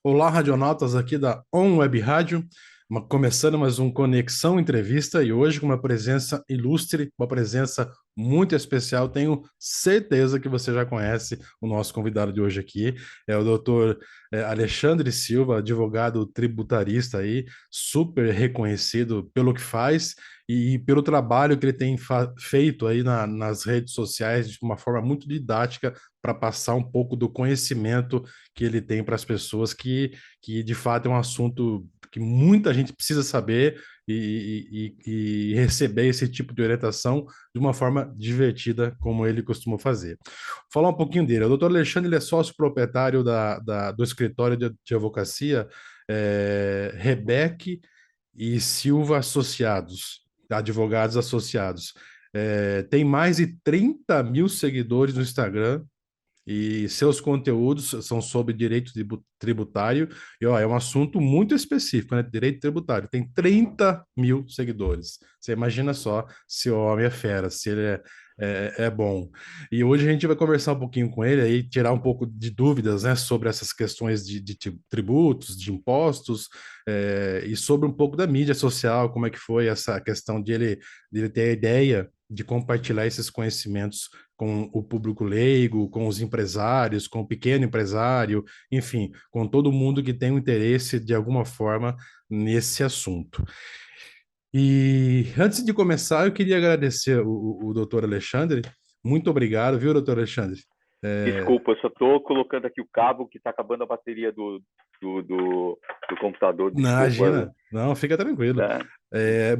Olá, radionautas aqui da On Web Rádio, começando mais um Conexão Entrevista e hoje com uma presença ilustre, uma presença muito especial. Tenho certeza que você já conhece o nosso convidado de hoje aqui, é o doutor Alexandre Silva, advogado tributarista aí, super reconhecido pelo que faz e pelo trabalho que ele tem feito aí nas redes sociais de uma forma muito didática para passar um pouco do conhecimento que ele tem para as pessoas que de fato é um assunto que muita gente precisa saber e receber esse tipo de orientação de uma forma divertida, como ele costuma fazer. Falar um pouquinho dele. O doutor Alexandre ele é sócio proprietário do escritório de advocacia Rebeque e Silva Associados, advogados associados. Tem mais de 30 mil seguidores no Instagram e seus conteúdos são sobre direito tributário, e ó, é um assunto muito específico, né? Direito tributário. Tem 30 mil seguidores. Você imagina só se o homem é fera, se ele é bom. E hoje a gente vai conversar um pouquinho com ele aí, tirar um pouco de dúvidas, né, sobre essas questões de tributos, de impostos, e sobre um pouco da mídia social, como é que foi essa questão de ele ter a ideia de compartilhar esses conhecimentos com o público leigo, com os empresários, com o pequeno empresário, enfim, com todo mundo que tem um interesse de alguma forma nesse assunto. E antes de começar, eu queria agradecer o doutor Alexandre. Muito obrigado, viu, doutor Alexandre? Desculpa, eu só estou colocando aqui o cabo que está acabando a bateria do, do, do computador. Desculpa, Imagina, não, fica tranquilo. tá?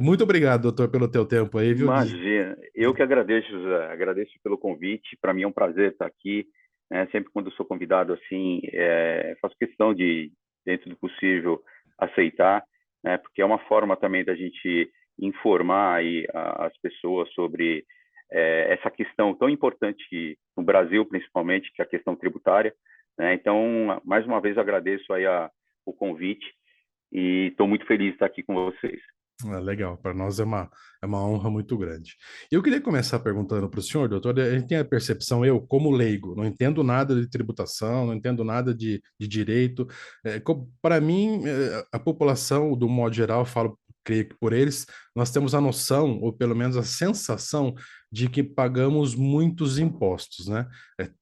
Muito obrigado, doutor, pelo teu tempo aí, viu? Imagina. Eu que agradeço, José. Agradeço pelo convite. Para mim é um prazer estar aqui. Né? Sempre quando eu sou convidado assim, faço questão de, dentro do possível, aceitar, né? Porque é uma forma também da gente informar aí as pessoas sobre essa questão tão importante no Brasil, principalmente, que é a questão tributária. Né? Então, mais uma vez, agradeço aí o convite e estou muito feliz de estar aqui com vocês. Legal, para nós é uma honra muito grande. Eu queria começar perguntando para o senhor, doutor, a gente tem a percepção, eu, como leigo, não entendo nada de tributação, não entendo nada de direito. Para mim, a população, do modo geral, eu falo, creio que por eles, nós temos a noção, ou pelo menos a sensação, de que pagamos muitos impostos, né?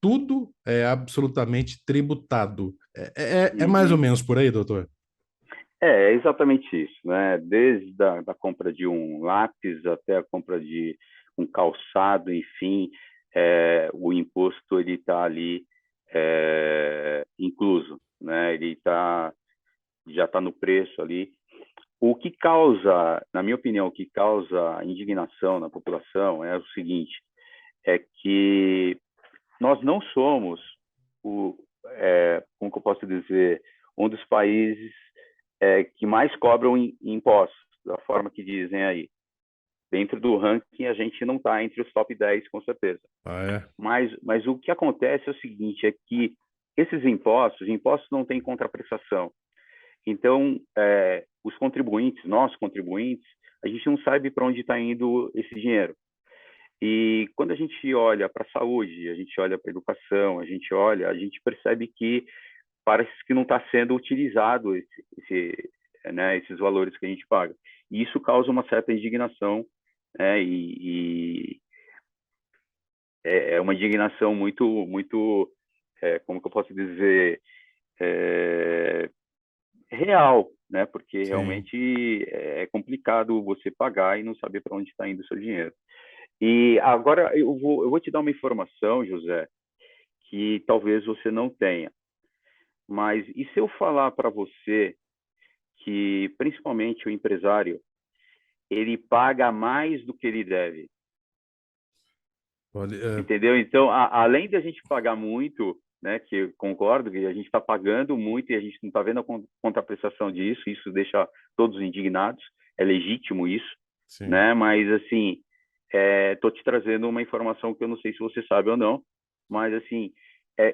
Tudo é absolutamente tributado. É mais ou Uhum. menos por aí, doutor? É exatamente isso, né? Desde da compra de um lápis até a compra de um calçado, enfim, o imposto ele está ali incluso, né? Ele já está no preço ali. O que causa, na minha opinião, o que causa indignação na população é o seguinte: é que nós não somos o, como que eu posso dizer, um dos países que mais cobram impostos, da forma que dizem aí. Dentro do ranking, a gente não está entre os top 10, com certeza. Ah, é? Mas o que acontece é o seguinte, é que esses impostos não têm contraprestação. Então, os contribuintes, nós contribuintes, a gente não sabe para onde está indo esse dinheiro. E quando a gente olha para a saúde, a gente olha para a educação, a gente percebe que parece que não está sendo utilizado esses valores que a gente paga. E isso causa uma certa indignação, né? E é uma indignação muito, como que eu posso dizer, é, real, né? Porque Sim. realmente é complicado você pagar e não saber para onde está indo o seu dinheiro. E agora eu vou te dar uma informação, José, que talvez você não tenha. Mas e se eu falar para você que principalmente o empresário ele paga mais do que ele deve, Olha, entendeu? Então, além de a gente pagar muito, né, que eu concordo que a gente está pagando muito e a gente não está vendo a contraprestação disso, isso deixa todos indignados, é legítimo isso, sim. né? Mas assim, estou te trazendo uma informação que eu não sei se você sabe ou não, mas assim,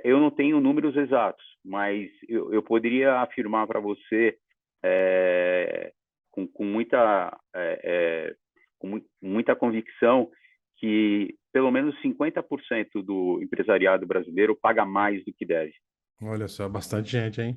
eu não tenho números exatos, mas eu poderia afirmar para você com muita convicção que pelo menos 50% do empresariado brasileiro paga mais do que deve. Olha só, bastante gente, hein?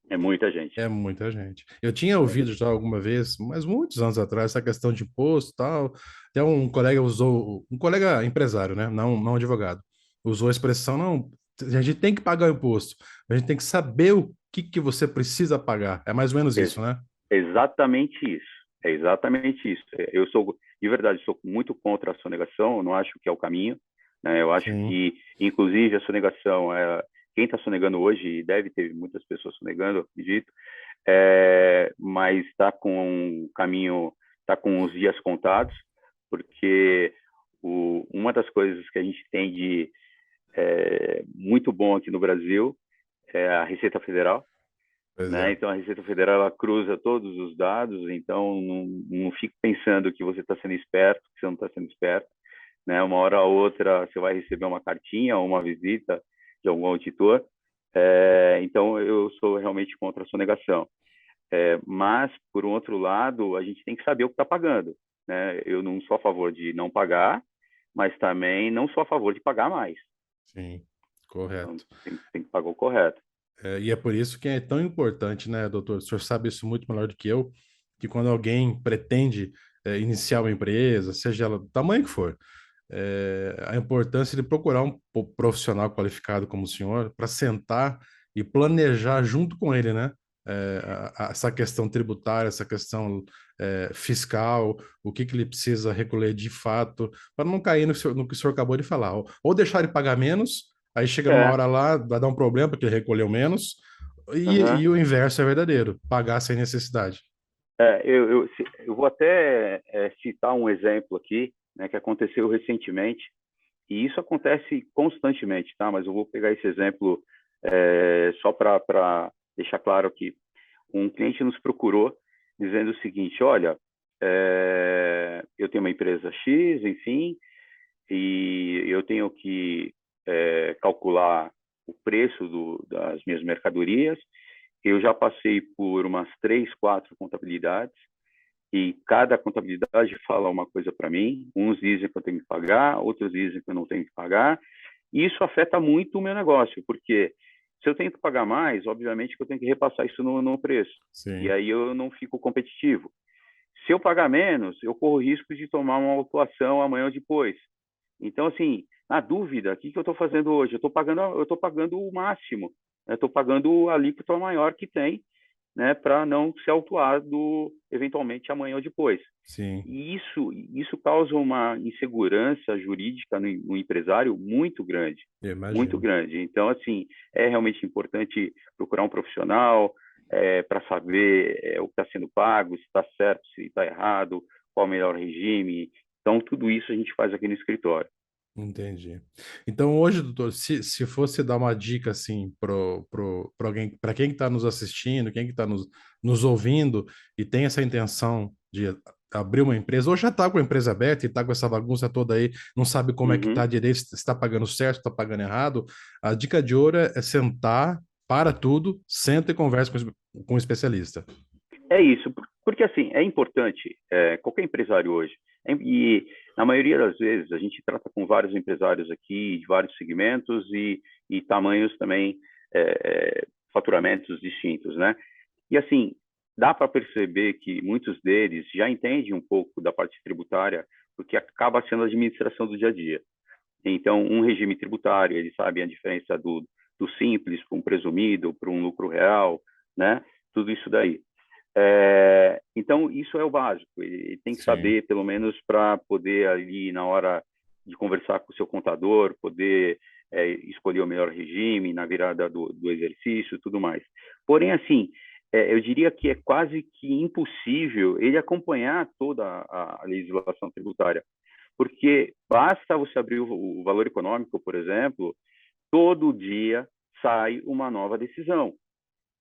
É muita gente. É muita gente. Eu tinha É muita ouvido gente. já alguma vez, mas muitos anos atrás, essa questão de imposto e tal. Até um colega usou, um colega empresário, né? Não advogado, usou a expressão, não, a gente tem que pagar o imposto, a gente tem que saber o que que você precisa pagar. É mais ou menos Ex- isso, né? Exatamente isso. É exatamente isso. Eu sou, de verdade, sou muito contra a sonegação. Eu não acho que é o caminho, né? Eu acho Sim, que, inclusive, a sonegação é quem está sonegando hoje, e deve ter muitas pessoas sonegando, eu acredito, mas está com o caminho, está com os dias contados, porque uma das coisas que a gente tem de muito bom aqui no Brasil é a Receita Federal, pois né? é. Então a Receita Federal ela cruza todos os dados, então não fique pensando que você está sendo esperto, que você não está sendo esperto, né? Uma hora ou outra você vai receber uma cartinha ou uma visita de algum auditor. Então eu sou realmente contra a sonegação. Mas por um outro lado a gente tem que saber o que está pagando, né? Eu não sou a favor de não pagar, mas também não sou a favor de pagar mais. Sim, Então correto. tem que pagar o correto. E é por isso que é tão importante, né, doutor? O senhor sabe isso muito melhor do que eu, que quando alguém pretende iniciar uma empresa, seja ela do tamanho que for, a importância de procurar um profissional qualificado como o senhor para sentar e planejar junto com ele, né? Essa questão tributária, essa questão fiscal, o que que ele precisa recolher de fato, para não cair no que o senhor acabou de falar. Ou deixar ele pagar menos, aí chega numa É, hora lá, vai dar um problema porque ele recolheu menos, e uhum. o inverso é verdadeiro, pagar sem necessidade. Eu vou até citar um exemplo aqui, né, que aconteceu recentemente, e isso acontece constantemente, tá? Mas eu vou pegar esse exemplo só para deixar claro que um cliente nos procurou dizendo o seguinte: olha, eu tenho uma empresa X, enfim, e eu tenho que calcular o preço das minhas mercadorias. Eu já passei por umas 3, 4 contabilidades e cada contabilidade fala uma coisa para mim. Uns dizem que eu tenho que pagar, outros dizem que eu não tenho que pagar. E isso afeta muito o meu negócio, porque se eu tenho que pagar mais, obviamente que eu tenho que repassar isso no preço. E Sim, aí eu não fico competitivo. Se eu pagar menos, eu corro risco de tomar uma autuação amanhã ou depois. Então, assim, na dúvida, o que que eu estou fazendo hoje? Eu estou pagando o máximo. Eu estou pagando a alíquota maior que tem, né, para não ser autuado eventualmente amanhã ou depois. sim, E isso causa uma insegurança jurídica no empresário muito grande, eu muito imagino. grande. Então, assim, é realmente importante procurar um profissional para saber o que está sendo pago, se está certo, se está errado, qual o melhor regime. Então, tudo isso a gente faz aqui no escritório. Entendi. Então, hoje, doutor, se fosse dar uma dica assim para alguém, para quem está nos assistindo, quem que está nos ouvindo e tem essa intenção de abrir uma empresa, ou já está com a empresa aberta e está com essa bagunça toda aí, não sabe como é que está Uhum. direito, se está pagando certo, se está pagando errado, a dica de ouro é sentar, para tudo, senta e conversa com um especialista. É isso, porque assim, é importante, qualquer empresário hoje, e na maioria das vezes a gente trata com vários empresários aqui, de vários segmentos e tamanhos também, faturamentos distintos, né? E assim, dá para perceber que muitos deles já entendem um pouco da parte tributária, porque acaba sendo a administração do dia a dia. Então, um regime tributário, eles sabem a diferença do simples para um presumido, para um lucro real, né? Tudo isso daí. Então, isso é o básico. Ele tem que Sim, saber, pelo menos, para poder ali, na hora de conversar com o seu contador, poder escolher o melhor regime na virada do exercício, tudo mais. Porém, assim, eu diria que é quase que impossível ele acompanhar toda a legislação tributária, porque basta você abrir o valor econômico, por exemplo, todo dia sai uma nova decisão.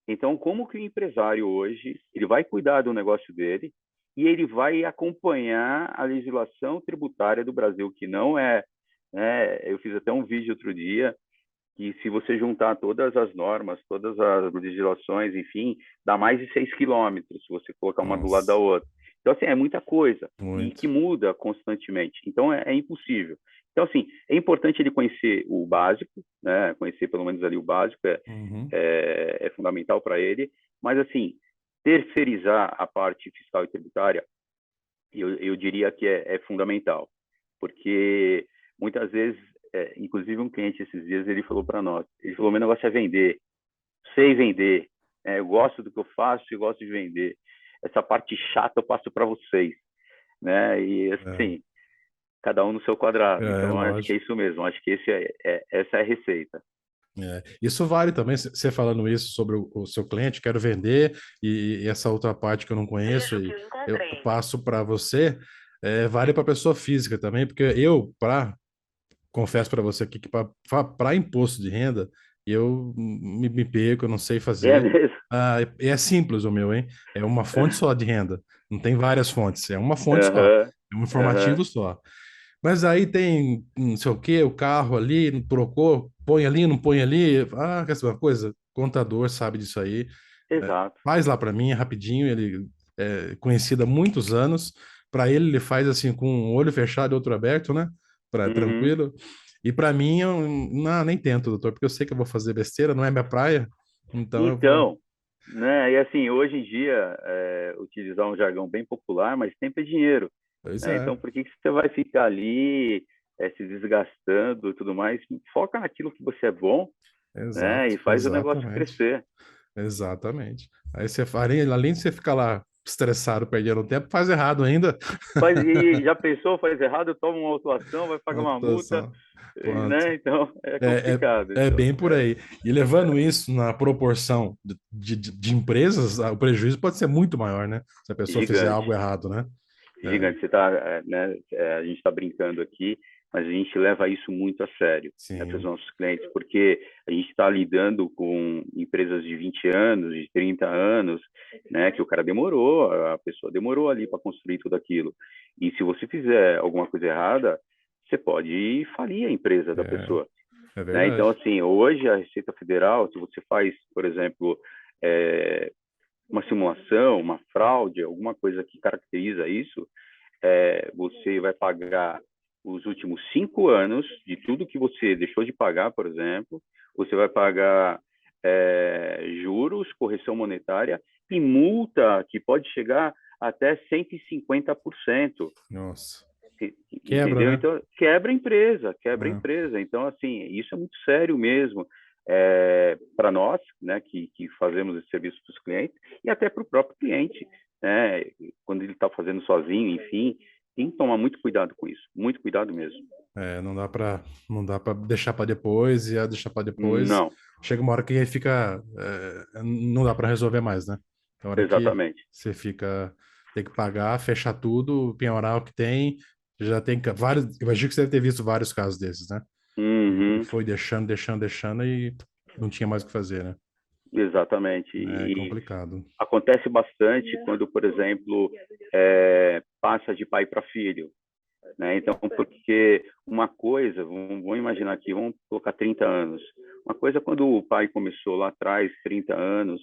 Então, como que o empresário hoje, ele vai cuidar do negócio dele e ele vai acompanhar a legislação tributária do Brasil, que não é, né, eu fiz até um vídeo outro dia, que se você juntar todas as normas, todas as legislações, enfim, dá mais de 6 quilômetros, se você colocar uma do lado da nossa, outra. Então, assim, é muita coisa e que muito. muda constantemente. Então, é impossível. Então, assim, é importante ele conhecer o básico, né? Conhecer pelo menos ali o básico Uhum. é fundamental para ele, Mas, assim, terceirizar a parte fiscal e tributária, eu diria que é fundamental, porque muitas vezes, inclusive um cliente esses dias, ele falou para nós, ele falou, meu negócio é vender, sei vender, eu gosto do que eu faço e gosto de vender. Essa parte chata eu passo para vocês, né? E É, assim, cada um no seu quadrado. Então, acho que é lógico. isso mesmo. Acho que essa é a receita. É. Isso vale também, você falando isso sobre o seu cliente, quero vender, e essa outra parte que eu não conheço, Veja o que e eu eu encontrei. passo para você, vale para pessoa física também, porque confesso para você aqui que para imposto de renda, eu me perco, eu não sei É fazer. mesmo? Ah, é simples o meu, hein? É uma fonte só de renda, não tem várias fontes, é uma fonte só, Aham, é um aham. informativo só. Mas aí tem não sei o quê, o carro ali, não trocou, põe ali, não põe ali. Ah, quer saber uma coisa? Contador sabe disso aí. Exato. Faz lá para mim, rapidinho. Ele é conhecido há muitos anos. Para ele faz assim, com um olho fechado e outro aberto, né? Para Uhum. tranquilo. E para mim, eu não, nem tento, doutor, porque eu sei que eu vou fazer besteira, não é minha praia. Então eu vou. Então, né? E assim, hoje em dia, utilizar um jargão bem popular, mas tempo é dinheiro, Pois né? é, Então, por que que você vai ficar ali se desgastando e tudo mais? Foca naquilo que você é bom, né? exato, E faz o negócio exatamente. crescer. Exatamente. Aí você, além de você ficar lá estressado, perdendo tempo, faz errado ainda. E já pensou, faz errado, toma uma autuação, vai pagar Uma uma multa, situação. Pronto. né? Então, é É, complicado. é Então, bem por aí. E levando isso na proporção de empresas, o prejuízo pode ser muito maior, né? Se a pessoa fizer gigante. algo errado, né? É, Gigante. Você tá, né, a gente está brincando aqui, mas a gente leva isso muito a sério, né, para os sim, nossos clientes, porque a gente está lidando com empresas de 20 anos, de 30 anos, né, que o cara demorou, a pessoa demorou ali para construir tudo aquilo. E se você fizer alguma coisa errada, você pode falir a empresa da é, pessoa. é Né? Então, verdade. assim, hoje a Receita Federal, se você faz, por exemplo, é, uma simulação, uma fraude, alguma coisa que caracteriza isso, você vai pagar os últimos 5 anos de tudo que você deixou de pagar, por exemplo, você vai pagar juros, correção monetária e multa que pode chegar até 150%. Nossa. Quebra, Entendeu? né? Então, quebra a empresa, quebra a É, empresa. Então, assim, isso é muito sério mesmo para nós, né, que fazemos esse serviço para os clientes, e até para o próprio cliente, né, quando ele está fazendo sozinho, enfim, tem que tomar muito cuidado com isso, muito cuidado mesmo. não dá para deixar para depois e a deixar para depois Não, chega uma hora que aí fica não dá para resolver mais, né? É a hora que exatamente. você fica tem que pagar, fechar tudo, penhorar o que tem, já tem vários, eu imagino que você deve ter visto vários casos desses, né? E Uhum, foi deixando, deixando, deixando e não tinha mais o que fazer, né? exatamente. É E complicado. acontece bastante quando, por exemplo, passa de pai para filho. Né? Então, porque uma coisa, vamos imaginar aqui, vamos colocar 30 anos. Uma coisa quando o pai começou lá atrás, 30 anos,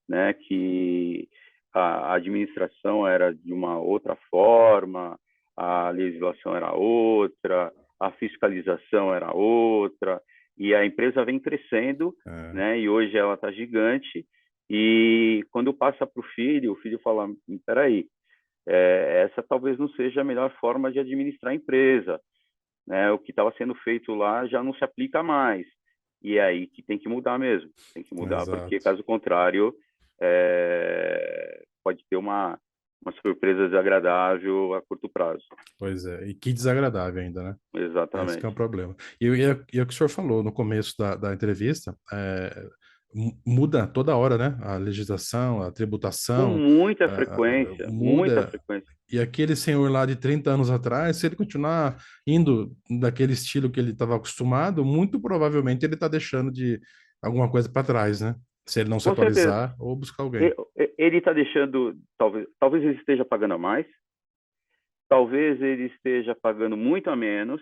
né, que a administração era de uma outra forma, a legislação era outra, a fiscalização era outra, e a empresa vem crescendo, É, né, e hoje ela está gigante, e quando passa para o filho fala, espera aí, essa talvez não seja a melhor forma de administrar a empresa, né? O que estava sendo feito lá já não se aplica mais. E é aí que tem que mudar mesmo. Tem que mudar, porque exato. caso contrário, pode ter uma surpresa desagradável a curto prazo. Pois é, e que desagradável ainda, né? Esse que é o Exatamente. problema. E é o que o senhor falou no começo da entrevista, muda toda hora, né? A legislação, a Com tributação, muita muda. frequência. E aquele senhor lá de 30 anos atrás, se ele continuar indo daquele estilo que ele estava acostumado, muito provavelmente ele está deixando de alguma coisa para trás, né? Se ele não se Com certeza. atualizar ou buscar alguém. Ele está deixando, talvez ele esteja pagando a mais, talvez ele esteja pagando muito a menos,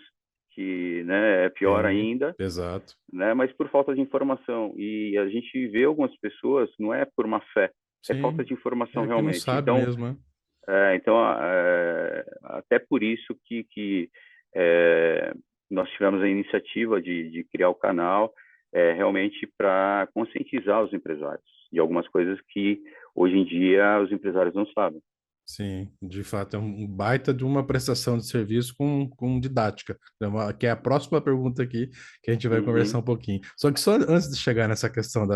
que, né, é pior Sim, ainda, exato. né, mas por falta de informação. E a gente vê algumas pessoas, não é por má fé, é falta Sim, de informação é que não realmente. sabe Então, mesmo, né? até por isso é, nós tivemos a iniciativa de criar o canal realmente para conscientizar os empresários. de algumas coisas que hoje em dia os empresários não sabem. Sim, de fato, é um baita de uma prestação de serviço com didática, que é a próxima pergunta aqui que a gente vai conversar Uhum, um pouquinho. Só que só antes de chegar nessa questão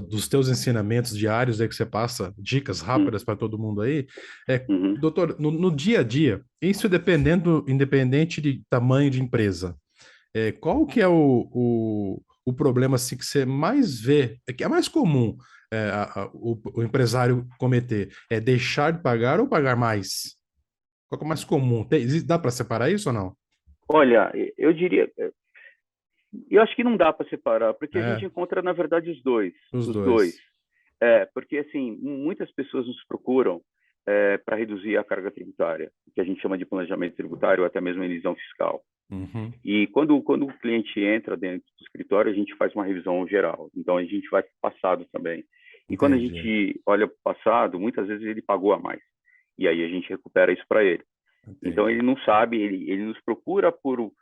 dos teus ensinamentos diários aí que você passa, dicas rápidas uhum, para todo mundo aí, uhum. doutor, no dia a dia, isso independente de tamanho de empresa, qual que é o problema assim, que você mais vê, que é mais comum o empresário cometer? É deixar de pagar ou pagar mais? Qual que é o mais comum? Dá para separar isso ou não? Olha, eu diria, eu acho que não dá para separar, porque a gente É, encontra, na verdade, os os dois. dois. Porque, assim, muitas pessoas nos procuram para reduzir a carga tributária, que a gente chama de planejamento tributário ou até mesmo elisão fiscal. Uhum, E quando o cliente entra dentro do escritório, a gente faz uma revisão geral. Então, a gente vai para o passado também. E quando a entendi, gente olha para o passado, muitas vezes ele pagou a mais. E aí a gente recupera isso para ele. Então, entendi. ele não sabe, ele nos procura por um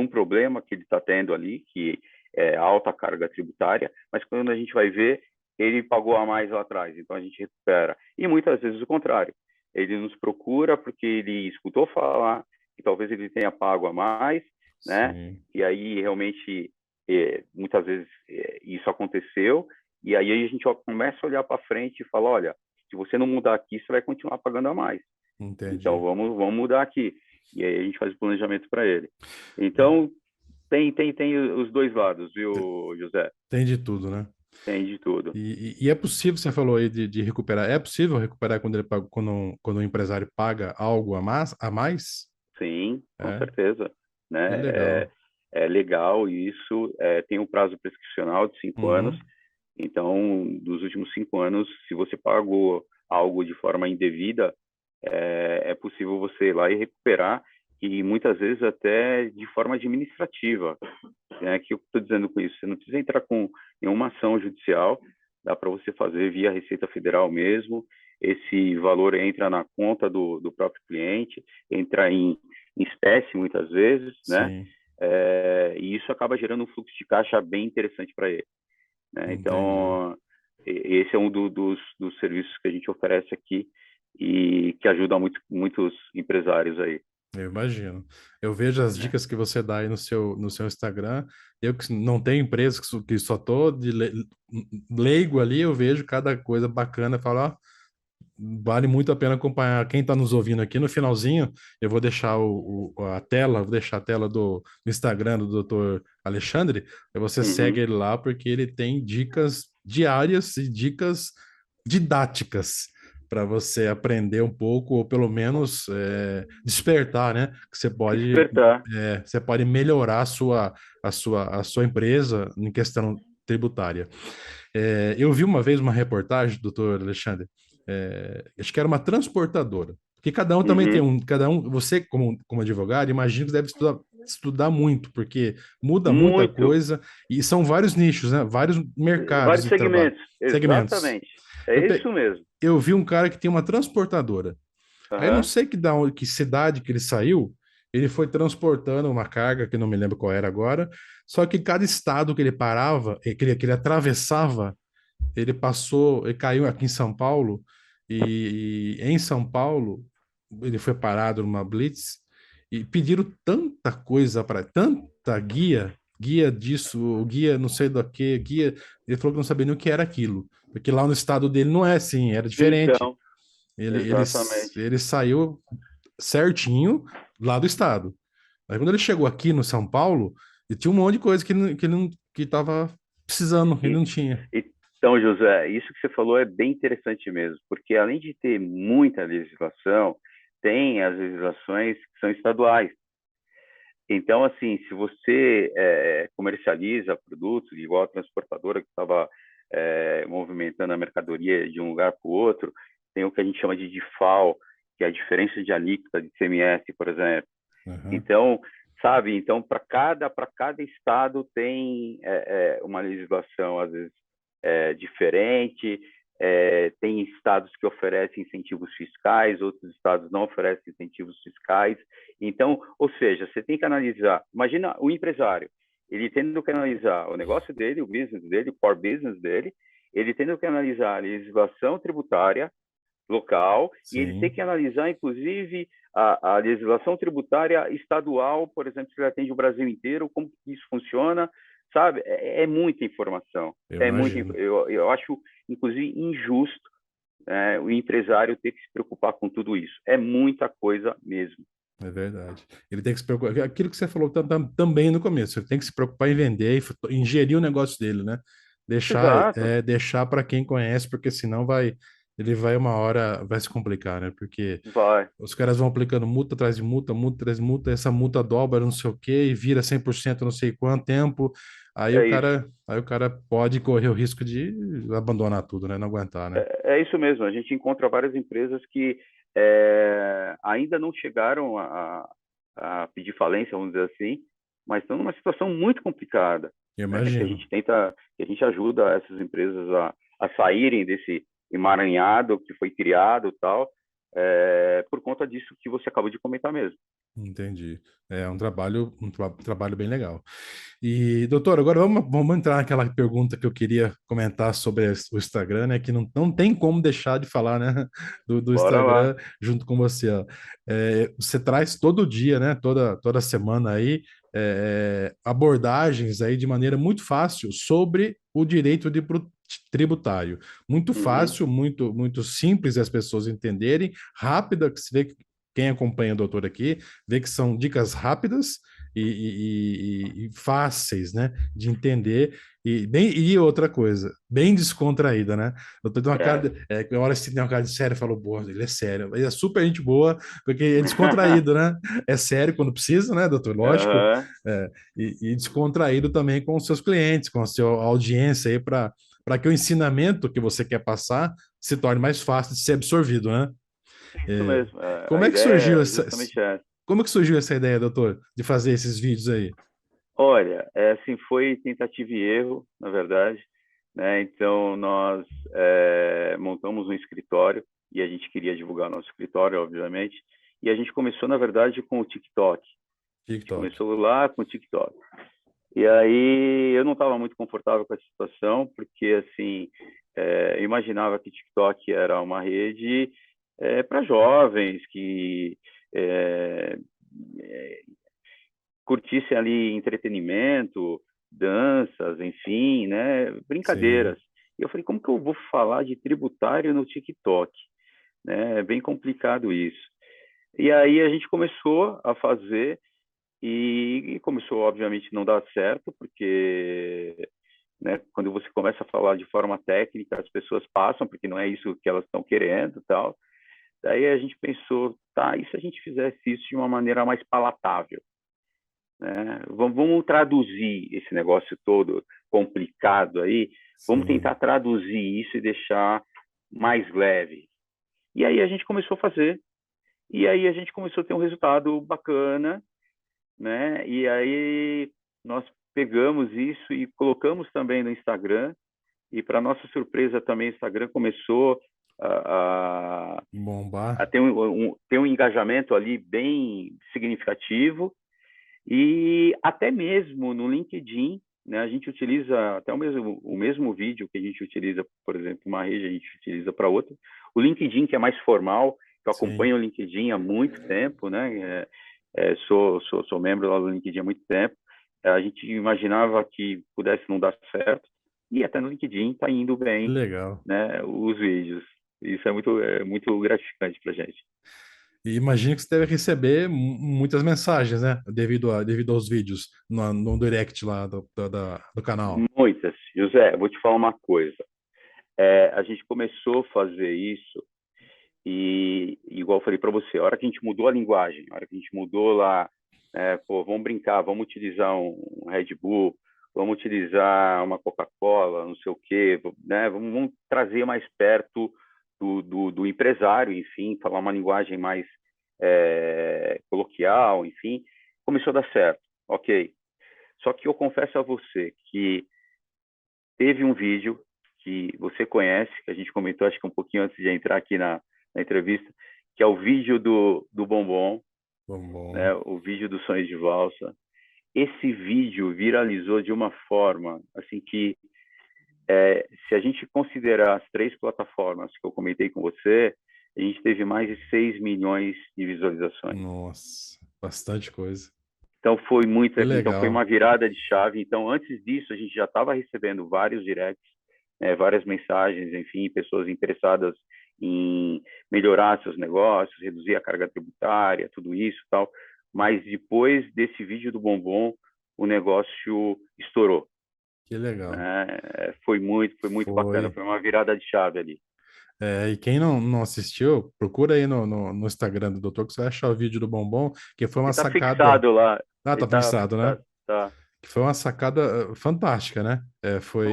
problema que ele está tendo ali, que é a alta carga tributária, mas quando a gente vai ver, ele pagou a mais lá atrás, então a gente recupera. E muitas vezes o contrário. Ele nos procura porque ele escutou falar que talvez ele tenha pago a mais, né? Sim, E aí realmente muitas vezes isso aconteceu, e aí a gente começa a olhar para frente e fala, olha, se você não mudar aqui, você vai continuar pagando a mais. Então entendi. vamos mudar aqui. E aí a gente faz o planejamento para ele. É, Então tem os dois lados, viu, José? tem de tudo, né? Tem de tudo. E é possível, você falou aí de recuperar, é possível recuperar quando ele paga, quando o empresário paga algo a mais? Sim, com É, certeza. que Né? legal. É legal isso. Tem um prazo prescricional de 5 anos. Uhum, Então, dos últimos 5 anos, se você pagou algo de forma indevida, é possível você ir lá e recuperar, e muitas vezes até de forma administrativa. Que eu estou dizendo com isso? Você não precisa entrar com nenhuma ação judicial, dá para você fazer via Receita Federal mesmo. Esse valor entra na conta do próprio cliente, entra em espécie muitas vezes, né? sim, E isso acaba gerando um fluxo de caixa bem interessante para ele. Né? entendi. Então, esse é um dos serviços que a gente oferece aqui e que ajuda muitos empresários aí. Eu imagino. Eu vejo as Né? dicas que você dá aí no seu Instagram. Eu que não tenho empresa, que só tô leigo ali, eu vejo cada coisa bacana e falo, ó, vale muito a pena acompanhar. Quem está nos ouvindo aqui no finalzinho, eu vou deixar a tela, vou deixar a tela do Instagram do Dr. Alexandre, e você segue Uhum. ele lá, porque ele tem dicas diárias e dicas didáticas para você aprender um pouco, ou pelo menos despertar, né? Que Despertar. você pode melhorar a sua empresa em questão tributária. Eu vi uma vez uma reportagem, doutor Alexandre, acho que era uma transportadora, porque cada um também tem Uhum. você como advogado, imagino que deve estudar muito, porque muda muita Muito. coisa e são vários nichos, né? Vários mercados Vários de trabalho, segmentos. segmentos. Exatamente. É Eu, pe- isso mesmo. eu vi um cara que tem uma transportadora. Aí eu não Uhum. sei que cidade que ele saiu, ele foi transportando uma carga, que não me lembro qual era agora, só que cada estado que ele parava, que ele atravessava, ele caiu aqui em São Paulo, e em São Paulo ele foi parado numa blitz e pediram tanta coisa para tanta guia disso, guia não sei do que, guia. Ele falou que não sabia nem o que era aquilo, porque lá no estado dele não é assim, era diferente. Então, Ele, ele, exatamente. ele saiu certinho lá do estado. Aí quando ele chegou aqui no São Paulo, ele tinha um monte de coisa que estava precisando, que ele E, não tinha. então, José, isso que você falou é bem interessante mesmo, porque além de ter muita legislação, tem as legislações que são estaduais. Então, assim, se você comercializa produtos, igual a transportadora que estava movimentando a mercadoria de um lugar para o outro, tem o que a gente chama de DIFAL, que é a diferença de alíquota de ICMS, por exemplo. Aham. Então, sabe, então para cada estado tem uma legislação às vezes diferente. Tem estados que oferecem incentivos fiscais, outros estados não oferecem incentivos fiscais. Então, ou seja, você tem que analisar. Imagina o empresário. ele tendo que analisar o negócio dele, o business dele, o core business dele, ele tendo que analisar a legislação tributária local e ele tem Sim, que analisar, inclusive, a legislação tributária estadual, por exemplo, se ele atende o Brasil inteiro, como que isso funciona, sabe? É muita informação. eu É muito, imagino. eu acho, inclusive, injusto o empresário ter que se preocupar com tudo isso. É muita coisa mesmo. É verdade. Ele tem que se preocupar. Aquilo que você falou também no começo. Ele tem que se preocupar em vender, em gerir o negócio dele, né? Exato. Deixar para quem conhece, porque senão ele vai uma hora, vai se complicar, né? Porque Vai. os caras vão aplicando multa atrás de multa, multa atrás de multa, essa multa dobra não sei o quê e vira 100% não sei quanto tempo. É isso. Aí o cara pode correr o risco de abandonar tudo, né? Não aguentar, né? É isso mesmo. A gente encontra várias empresas que ainda não chegaram a pedir falência, vamos dizer assim, mas estão numa situação muito complicada, Eu né? Que a imagino. gente tenta, que a gente ajuda essas empresas a saírem desse emaranhado que foi criado, tal, por conta disso que você acabou de comentar mesmo. Entendi. É um trabalho bem legal. E, doutor, agora vamos entrar naquela pergunta que eu queria comentar sobre o Instagram, né? Que não tem como deixar de falar, né? Do Bora lá. Instagram junto com você, ó. Você traz todo dia, né? Toda semana aí, abordagens aí de maneira muito fácil sobre o direito tributário. Muito Uhum. fácil, muito simples as pessoas entenderem, rápida, que se vê que quem acompanha o doutor aqui, vê que são dicas rápidas e fáceis, né, de entender e outra coisa, bem descontraída, né? Eu tô de uma cara, É. hora que você tem uma cara de sério, eu falo, boa, ele é sério, ele é super gente boa, porque é descontraído, né? É sério quando precisa, né, doutor? Lógico, Aham. e descontraído também com os seus clientes, com a sua audiência aí para que o ensinamento que você quer passar se torne mais fácil de ser absorvido, né? Isso É, mesmo. como A é que surgiu ideia é essa, justamente essa. como é que surgiu essa ideia, doutor, de fazer esses vídeos aí? Olha, assim, foi tentativa e erro, na verdade, né? Então, nós montamos um escritório e a gente queria divulgar nosso escritório, obviamente, e a gente começou, na verdade, com o TikTok. A gente TikTok. começou lá com o TikTok. E aí eu não estava muito confortável com essa situação, porque, assim, eu imaginava que TikTok era uma rede para jovens que é, curtissem ali entretenimento, danças, enfim, né, Sim, brincadeiras. E eu falei, como que eu vou falar de tributário no TikTok? Né? É bem complicado isso. E aí a gente começou a fazer e começou, obviamente, não dar certo, porque né, quando você começa a falar de forma técnica, as pessoas passam, porque não é isso que elas estão querendo tal. Daí a gente pensou, tá, e se a gente fizesse isso de uma maneira mais palatável? Né? Vamos traduzir esse negócio todo complicado aí, vamos sim. tentar traduzir isso e deixar mais leve. E aí a gente começou a fazer, e aí a gente começou a ter um resultado bacana, né? E aí nós pegamos isso e colocamos também no Instagram, e para nossa surpresa também o Instagram começou a, a, a Bombar. ter ter um engajamento ali bem significativo, e até mesmo no LinkedIn, né, a gente utiliza até o mesmo vídeo que a gente utiliza, por exemplo, uma rede, a gente utiliza para outra. O LinkedIn, que é mais formal, que eu Sim. acompanho o LinkedIn há muito tempo, né? Sou membro lá do LinkedIn há muito tempo. A gente imaginava que pudesse não dar certo, e até no LinkedIn está indo Que bem, legal. né, os vídeos. Isso é muito gratificante para a gente. E imagino que você deve receber muitas mensagens, né? Devido aos vídeos no direct lá do canal. Muitas. José, vou te falar uma coisa. A gente começou a fazer isso e, igual eu falei para você, a hora que a gente mudou a linguagem, a hora que a gente mudou lá, pô, vamos brincar, vamos utilizar um Red Bull, vamos utilizar uma Coca-Cola, não sei o quê, né? Vamos trazer mais perto do empresário, enfim, falar uma linguagem mais coloquial, enfim, começou a dar certo, ok. Só que eu confesso a você que teve um vídeo que você conhece, que a gente comentou acho que um pouquinho antes de entrar aqui na entrevista, que é o vídeo do Bombom, Bom, bom. né? O vídeo do Sonhos de Valsa. esse vídeo viralizou de uma forma assim que, se a gente considerar as 3 plataformas que eu comentei com você, a gente teve mais de 6 milhões de visualizações. Nossa, bastante coisa. Então foi muito, Que então foi legal. uma virada de chave. Então antes disso a gente já estava recebendo vários directs, várias mensagens, enfim, pessoas interessadas em melhorar seus negócios, reduzir a carga tributária, tudo isso, tal. Mas depois desse vídeo do Bombom, o negócio estourou. Que legal. Foi muito bacana. Foi. Foi uma virada de chave ali. E quem não assistiu, procura aí no Instagram do doutor que você vai achar o vídeo do Bombom, que foi uma Ele tá sacada. fixado lá. Ah, Ele tá tá, fixado, né? tá, tá. Que foi uma sacada fantástica, né? Foi.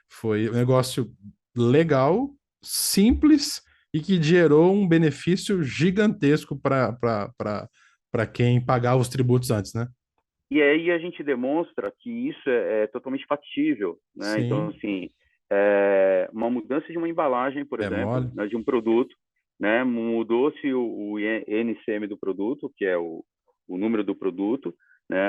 Foi um negócio legal, simples e que gerou um benefício gigantesco para quem pagava os tributos antes, né? E aí a gente demonstra que isso é totalmente factível, né? Então, Sim, assim, uma mudança de uma embalagem, por é exemplo, mole. né, de um produto, né? Mudou-se o NCM do produto, que é o número do produto, né?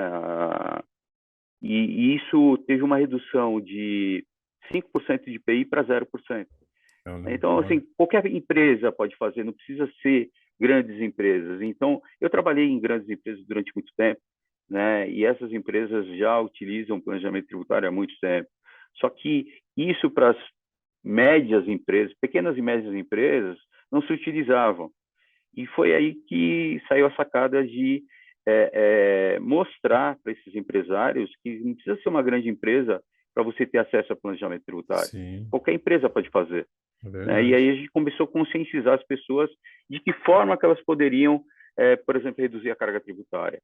E isso teve uma redução de 5% de IPI para 0%. Então, Olha, assim, qualquer empresa pode fazer, não precisa ser grandes empresas. Então, eu trabalhei em grandes empresas durante muito tempo, né? E essas empresas já utilizam planejamento tributário há muito tempo. Só que isso para as médias empresas, pequenas e médias empresas, não se utilizavam. E foi aí que saiu a sacada de mostrar para esses empresários que não precisa ser uma grande empresa para você ter acesso a planejamento tributário. sim, Qualquer empresa pode fazer, é né? E aí verdade. a gente começou a conscientizar as pessoas de que forma que elas poderiam, por exemplo, reduzir a carga tributária,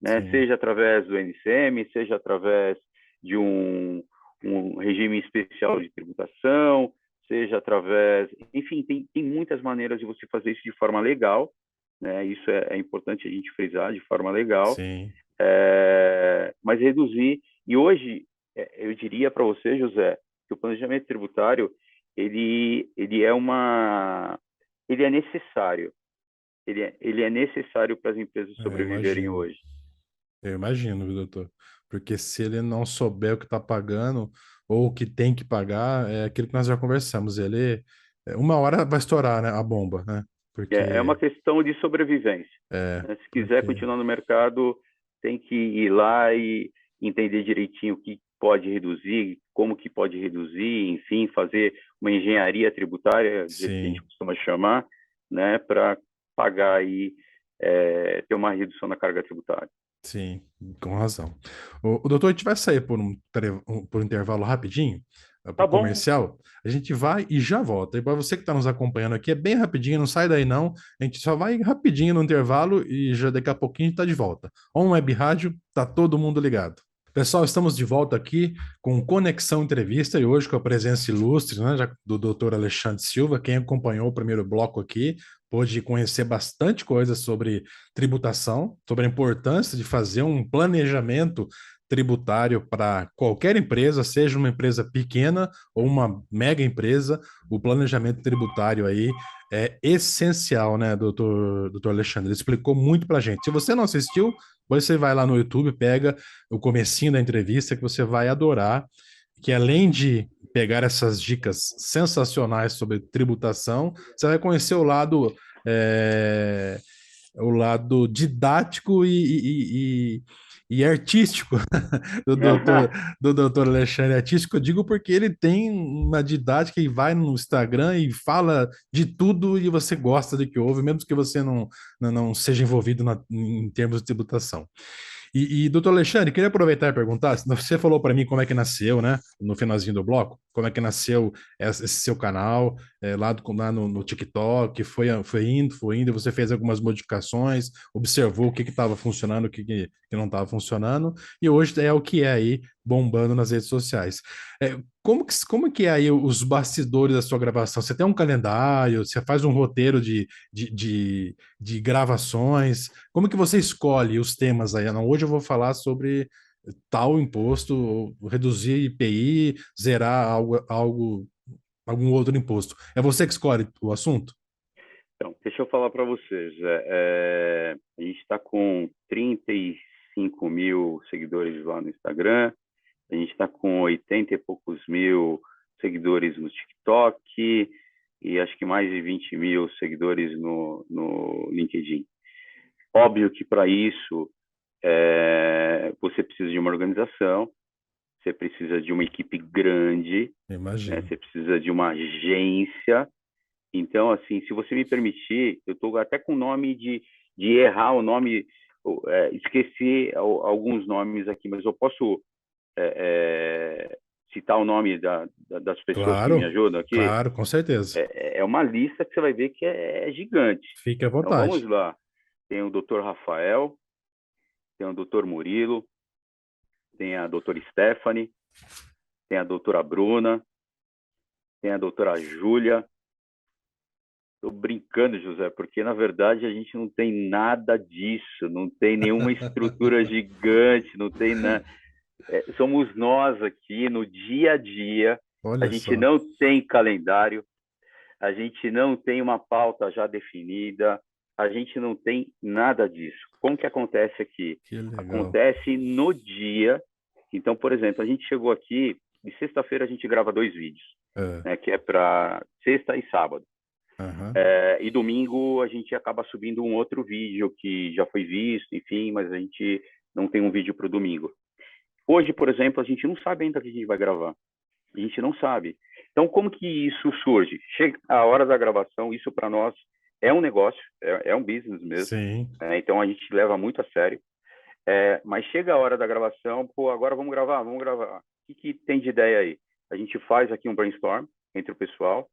né? Sim, Seja através do NCM, seja através de um regime especial de tributação, seja através, enfim, tem muitas maneiras de você fazer isso de forma legal, né? Isso é importante a gente frisar, de forma legal, sim. mas reduzir. E hoje, eu diria para você, José, que o planejamento tributário ele ele é necessário. Ele é necessário para as empresas Eu sobreviverem imagino. hoje. Eu imagino, viu, doutor? Porque se ele não souber o que está pagando ou o que tem que pagar, é aquilo que nós já conversamos. Uma hora vai estourar, né, a bomba, né? É uma Porque, questão de sobrevivência, é, né? Se quiser porque, continuar no mercado, tem que ir lá e entender direitinho o que pode reduzir, como que pode reduzir, enfim, fazer uma engenharia tributária, do jeito que a gente sim, costuma chamar, né, para pagar aí, ter uma redução na carga tributária. sim, com razão. O doutor, a gente vai sair por um intervalo rapidinho, para Tá o bom, comercial. A gente vai e já volta. E para você que está nos acompanhando aqui, é bem rapidinho, não sai daí não. A gente só vai rapidinho no intervalo e já daqui a pouquinho a gente está de volta. On Web Rádio, tá todo mundo ligado. Pessoal, estamos de volta aqui com Conexão Entrevista e hoje com a presença ilustre, né, do doutor Alexandre Silva. Quem acompanhou o primeiro bloco aqui pôde conhecer bastante coisa sobre tributação, sobre a importância de fazer um planejamento tributário para qualquer empresa, seja uma empresa pequena ou uma mega empresa. O planejamento tributário aí é essencial, né, doutor Alexandre? Ele explicou muito para a gente. Se você não assistiu, depois você vai lá no YouTube, pega o comecinho da entrevista que você vai adorar, que além de pegar essas dicas sensacionais sobre tributação, você vai conhecer é, o lado didático e artístico do doutor Alexandre. Artístico, eu digo porque ele tem uma didática e vai no Instagram e fala de tudo e você gosta de que ouve, mesmo que você não seja envolvido em termos de tributação. Doutor Alexandre, queria aproveitar e perguntar, você falou para mim como é que nasceu, né, no finalzinho do bloco, como é que nasceu esse seu canal, lá no TikTok, foi indo, você fez algumas modificações, observou o que estava funcionando, que não estava funcionando, e hoje é o que é aí, bombando nas redes sociais. Como que é aí os bastidores da sua gravação? Você tem um calendário, você faz um roteiro de gravações, como que você escolhe os temas aí? Não, hoje eu vou falar sobre tal imposto, reduzir IPI, zerar algum outro imposto. É você que escolhe o assunto? então, deixa eu falar para vocês. A gente está com 36 95 mil seguidores lá no Instagram, a gente está com 80 e poucos mil seguidores no TikTok e acho que mais de 20 mil seguidores no LinkedIn. Óbvio que para isso você precisa de uma organização, você precisa de uma equipe grande, né? Imagino. Você precisa de uma agência. Então, assim, se você me permitir, eu estou até com o nome de errar o nome, esqueci alguns nomes aqui, mas eu posso citar o nome das pessoas que me Claro, ajudam aqui. claro, com certeza. É uma lista que você vai ver que é gigante. Fique à Então, vamos vontade. lá. Tem o Dr. Rafael, tem o Dr. Murilo, tem a doutora Stephanie, tem a doutora Bruna, tem a doutora Júlia. Estou brincando, José, porque na verdade a gente não tem nada disso, não tem nenhuma estrutura gigante, não tem nada. Somos nós aqui no dia a dia, a Olha gente só, não tem calendário, a gente não tem uma pauta já definida, a gente não tem nada disso. Como que acontece aqui? que legal. Acontece no dia. Então, por exemplo, a gente chegou aqui, de sexta-feira a gente grava 2 vídeos, É, né, que é para sexta e sábado. aham, E domingo a gente acaba subindo um outro vídeo que já foi visto, enfim, mas a gente não tem um vídeo para o domingo. Hoje, por exemplo, a gente não sabe ainda o que a gente vai gravar. A gente não sabe. Então, como que isso surge? Chega a hora da gravação, isso para nós é um negócio, é um business mesmo. sim, Então, a gente leva muito a sério. Mas chega a hora da gravação, pô, agora vamos gravar, vamos gravar. O que tem de ideia aí? A gente faz aqui um brainstorm entre o pessoal,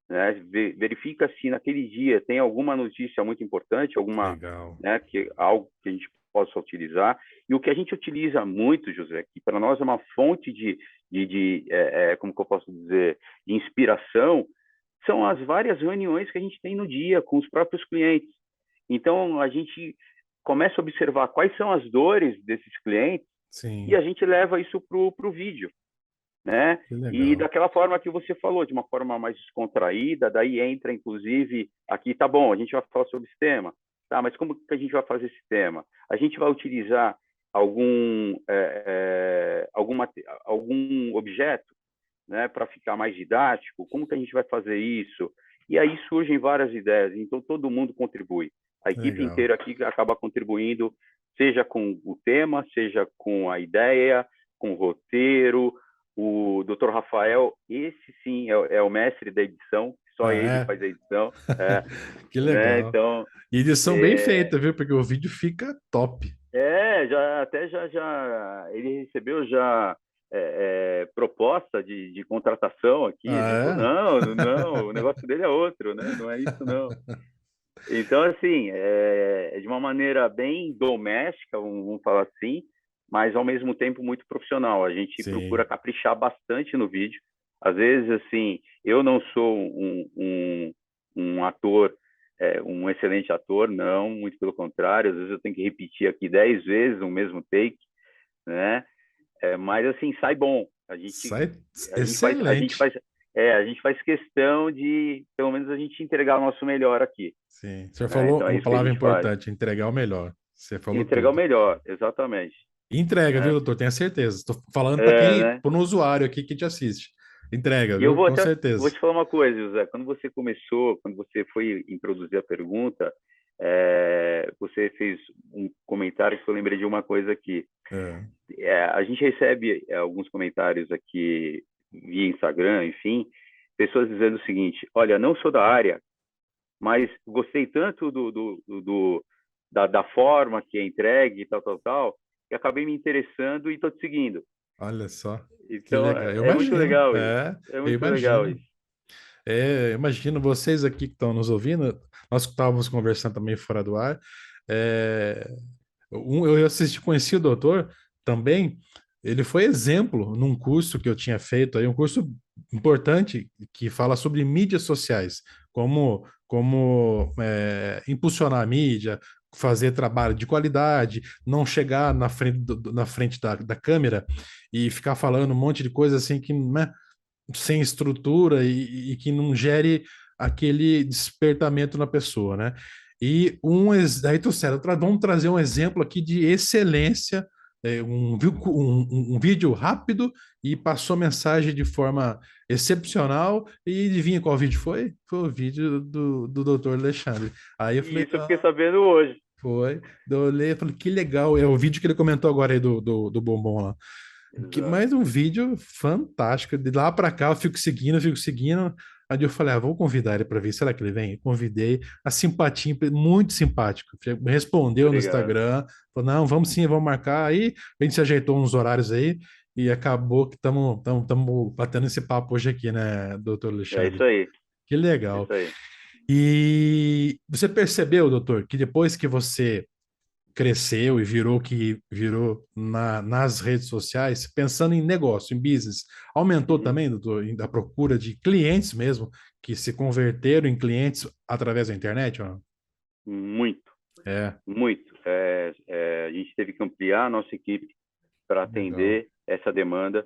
né? Verifica se naquele dia tem alguma notícia muito importante, alguma, legal. né, algo que a gente possa utilizar. E o que a gente utiliza muito, José, que para nós é uma fonte como que eu posso dizer, de inspiração, são as várias reuniões que a gente tem no dia com os próprios clientes. Então, a gente começa a observar quais são as dores desses clientes e Sim, a gente leva isso para o vídeo, né? que E legal. daquela forma que você falou, de uma forma mais descontraída, daí entra, inclusive, aqui, tá bom, a gente vai falar sobre esse tema, tá, mas como que a gente vai fazer esse tema? A gente vai utilizar algum, algum objeto, né, para ficar mais didático? Como que a gente vai fazer isso? E aí surgem várias ideias, então todo mundo contribui. A equipe Legal. inteira aqui acaba contribuindo, seja com o tema, seja com a ideia, com o roteiro. O Dr. Rafael, esse sim é o mestre da edição, só Ah, ele é? faz a edição, Que né? legal. Então, E edição bem é, feita, viu? Porque o vídeo fica top. já ele recebeu já proposta de contratação aqui. A gente falou, Ah, não, não, o negócio dele é outro, né? Não é isso, não. Então, assim, de uma maneira bem doméstica, vamos falar assim, mas ao mesmo tempo muito profissional. A gente procura sim. caprichar bastante no vídeo. Às vezes, assim, eu não sou um ator, um excelente ator, não, muito pelo contrário. Às vezes eu tenho que repetir aqui 10 vezes o mesmo take, né? Mas assim, sai bom. Sai A gente faz, a gente excelente. faz, a gente faz questão de, pelo menos, a gente entregar o nosso melhor aqui, Sim. O senhor né? falou Então é uma isso que a palavra gente faz. importante, entregar o melhor. Você falou Entregar o tudo. melhor, exatamente. Entrega, viu, Né? doutor? Tenha certeza. Estou falando para quem, Né? para o usuário aqui que te assiste. Entrega, E eu viu? vou Com até certeza. vou te falar uma coisa, José. Quando você começou, quando você foi introduzir a pergunta, você fez um comentário que eu lembrei de uma coisa aqui. É. A gente recebe alguns comentários aqui via Instagram, enfim, pessoas dizendo o seguinte: olha, não sou da área, mas gostei tanto da forma que é entregue e tal, tal, tal, que acabei me interessando e estou te seguindo. Olha só, que Então, legal. Eu é muito imagino. legal isso. É, É eu muito legal imagino. isso. Eu imagino vocês aqui que estão nos ouvindo. Nós estávamos conversando também fora do ar. É, eu assisti, conheci o doutor também. Ele foi exemplo num curso que eu tinha feito aí, um curso importante que fala sobre mídias sociais, como impulsionar a mídia, fazer trabalho de qualidade, não chegar na frente, na frente da câmera e ficar falando um monte de coisa assim que, né, sem estrutura e que não gere aquele despertamento na pessoa, né? Aí trouxeram, vamos trazer um exemplo aqui de excelência, um vídeo rápido e passou mensagem de forma excepcional. E adivinha qual vídeo foi? Foi o vídeo do Dr. Alexandre. Aí eu E falei, isso eu fiquei sabendo hoje. foi. Eu olhei e falei, que legal. É o vídeo que ele comentou agora aí do Bombom lá. Exato. Mais um vídeo fantástico. De lá para cá eu fico seguindo, fico seguindo. Aí eu falei, vou convidar ele para vir. Será que ele vem? Convidei. A simpatia, muito simpático. Me respondeu no Obrigado. Instagram. Falou, não, vamos sim, vamos marcar. Aí a gente se ajeitou uns horários aí e acabou que estamos batendo esse papo hoje aqui, né, doutor É Alexandre? isso aí. Que É legal. isso aí. E você percebeu, doutor, que depois que você cresceu e virou o que virou nas redes sociais, pensando em negócio, em business, aumentou Uhum. também, doutor, a procura de clientes mesmo, que se converteram em clientes através da internet? Ó? Muito, É, muito. A gente teve que ampliar a nossa equipe para legal. atender essa demanda.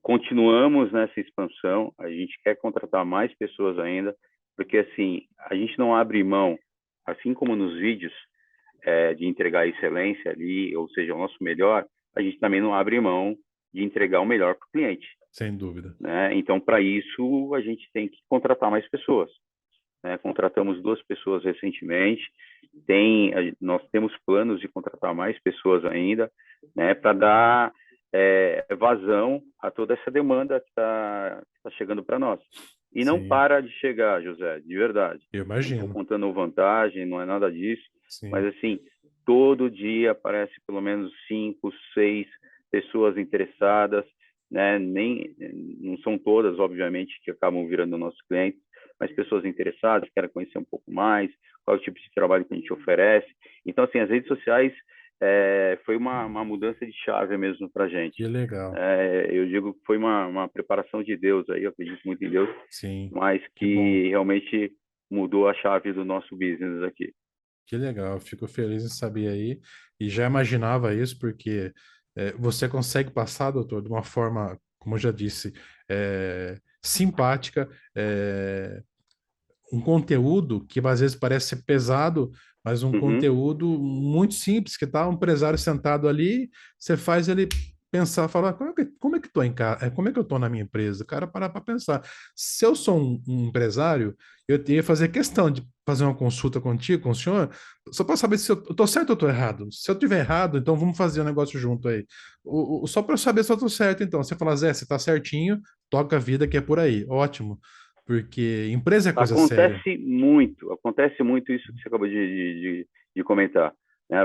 Continuamos nessa expansão. A gente quer contratar mais pessoas ainda, porque assim a gente não abre mão, assim como nos vídeos, de entregar a excelência ali, ou seja, o nosso melhor. A gente também não abre mão de entregar o melhor para o cliente, Sem dúvida. né? Então, para isso, a gente tem que contratar mais pessoas, né? Contratamos 2 pessoas recentemente. Nós temos planos de contratar mais pessoas ainda, né? Para dar vazão a toda essa demanda que tá chegando para nós. E não Sim, para de chegar, José, de verdade. eu Não estou imagino. contando vantagem, não é nada disso, mas Sim, assim, todo dia aparece pelo menos 5, 6 pessoas interessadas, né? Nem não são todas, obviamente, que acabam virando nossos clientes, mas pessoas interessadas, querem conhecer um pouco mais, qual é o tipo de trabalho que a gente oferece. Então, assim, as redes sociais foi uma mudança de chave mesmo para a gente. que legal. Eu digo que foi uma preparação de Deus aí, eu acredito muito em Deus, Sim, mas que bom. que realmente mudou a chave do nosso business aqui. Que legal, fico feliz em saber aí. E já imaginava isso, porque você consegue passar, doutor, de uma forma, como eu já disse, simpática, um conteúdo que às vezes parece ser pesado, mas um Uhum. conteúdo muito simples, que tá um empresário sentado ali, você faz ele pensar, falar, como é que tô em casa, como é que eu tô na minha empresa? O cara parar para pensar. Se eu sou um empresário, eu teria que fazer questão de fazer uma consulta contigo, com o senhor, só para saber se eu tô certo ou tô errado. Se eu tiver errado, então vamos fazer um negócio junto aí. Só para eu saber se eu tô certo, então. Você fala, Zé, você tá certinho, toca a vida que é por aí. Ótimo. Porque empresa é coisa séria. Acontece muito isso que você acabou de comentar, né?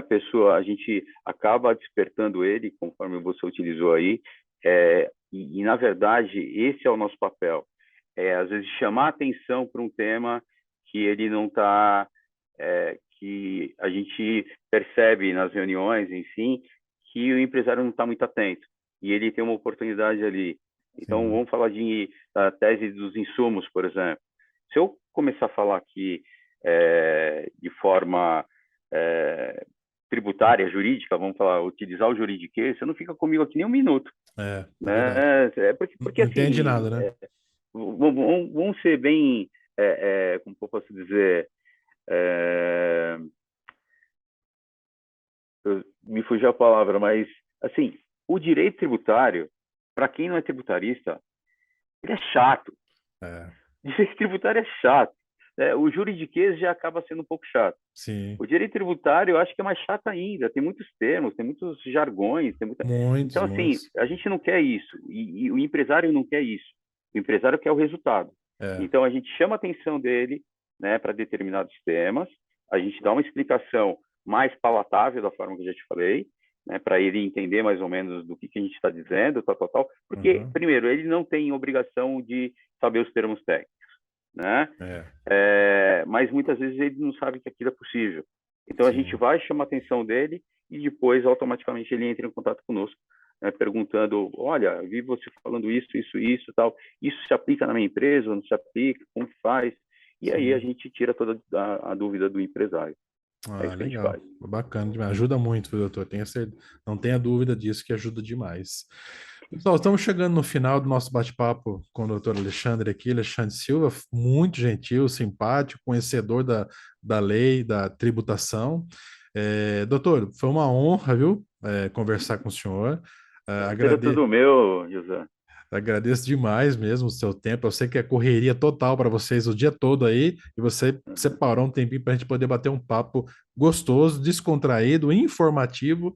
A gente acaba despertando ele, conforme você utilizou aí, na verdade, esse é o nosso papel. Às vezes, chamar atenção para um tema que ele não está, que a gente percebe nas reuniões, enfim, que o empresário não está muito atento, e ele tem uma oportunidade ali. Então, Sim. vamos falar da tese dos insumos, por exemplo. Se eu começar a falar aqui de forma tributária, jurídica, vamos falar, utilizar o juridiquês, você não fica comigo aqui nem um minuto, É verdade. né? Porque Não entende assim, nada, né? vamos ser bem, como eu posso dizer, é, me fugiu a palavra, mas assim, o direito tributário, para quem não é tributarista, ele é chato. É, Direito tributário é chato. O juridiquês já acaba sendo um pouco chato. sim. O direito tributário eu acho que é mais chato ainda. Tem muitos termos, tem muitos jargões, Muitos, Então, assim, muitos. a gente não quer isso. E o empresário não quer isso. O empresário quer o resultado. É, Então, a gente chama a atenção dele, né, para determinados temas, a gente dá uma explicação mais palatável da forma que eu já te falei, né, para ele entender mais ou menos do que a gente está dizendo, tal, tal, tal. Porque, uhum, primeiro, ele não tem obrigação de saber os termos técnicos, né? é, Mas muitas vezes ele não sabe que aquilo é possível. Então a gente sim, vai chamar a atenção dele e depois automaticamente ele entra em contato conosco, né, perguntando: olha, vi você falando isso, tal. Isso se aplica na minha empresa? Não se aplica? Como que faz? E aí a sim. gente tira toda a dúvida do empresário. É Ah, isso que a gente legal. faz. Bacana demais. Ajuda muito, viu, doutor. Não tenha dúvida disso que ajuda demais. Pessoal, estamos chegando no final do nosso bate-papo com o doutor Alexandre aqui, Alexandre Silva, muito gentil, simpático, conhecedor da lei, da tributação. Doutor, foi uma honra, viu, conversar com o senhor. Prazer é tudo meu, José. Agradeço demais mesmo o seu tempo. Eu sei que é correria total para vocês o dia todo aí, e você Uhum. separou um tempinho para a gente poder bater um papo gostoso, descontraído, informativo,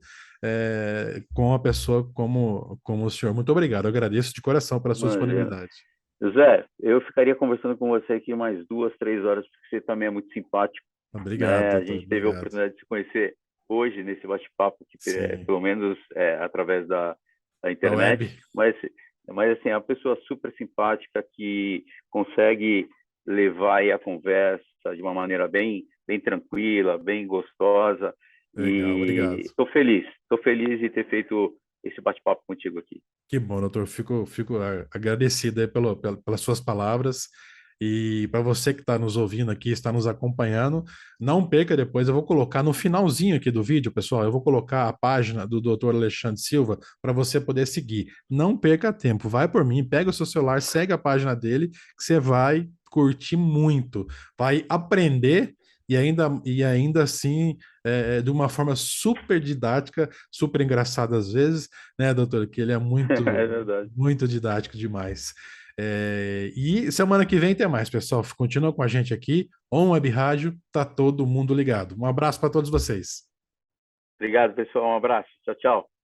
com uma pessoa como o senhor. Muito obrigado. Eu agradeço de coração pela sua Imagina. disponibilidade. José, eu ficaria conversando com você aqui mais 2, 3 horas, porque você também é muito simpático, Obrigado, né? A doutor. gente teve a Obrigado. oportunidade de se conhecer hoje nesse bate-papo, que Sim. pelo menos através da Da web. internet, mas assim, é uma pessoa super simpática que consegue levar aí a conversa de uma maneira bem tranquila, bem gostosa, Legal, obrigado. e estou feliz de ter feito esse bate-papo contigo aqui. Que bom, doutor. Fico agradecido aí pelas suas palavras. E para você que está nos ouvindo aqui, está nos acompanhando, não perca depois. Eu vou colocar no finalzinho aqui do vídeo, pessoal. Eu vou colocar a página do doutor Alexandre Silva para você poder seguir. Não perca tempo. Vai por mim, pega o seu celular, segue a página dele, que você vai curtir muito. Vai aprender e ainda assim, de uma forma super didática, super engraçada às vezes, né, doutor? Que ele é É muito, verdade. muito didático demais. E semana que vem tem mais, pessoal. Continua com a gente aqui. On Web Rádio, tá todo mundo ligado. Um abraço para todos vocês. Obrigado, pessoal. Um abraço. Tchau, tchau.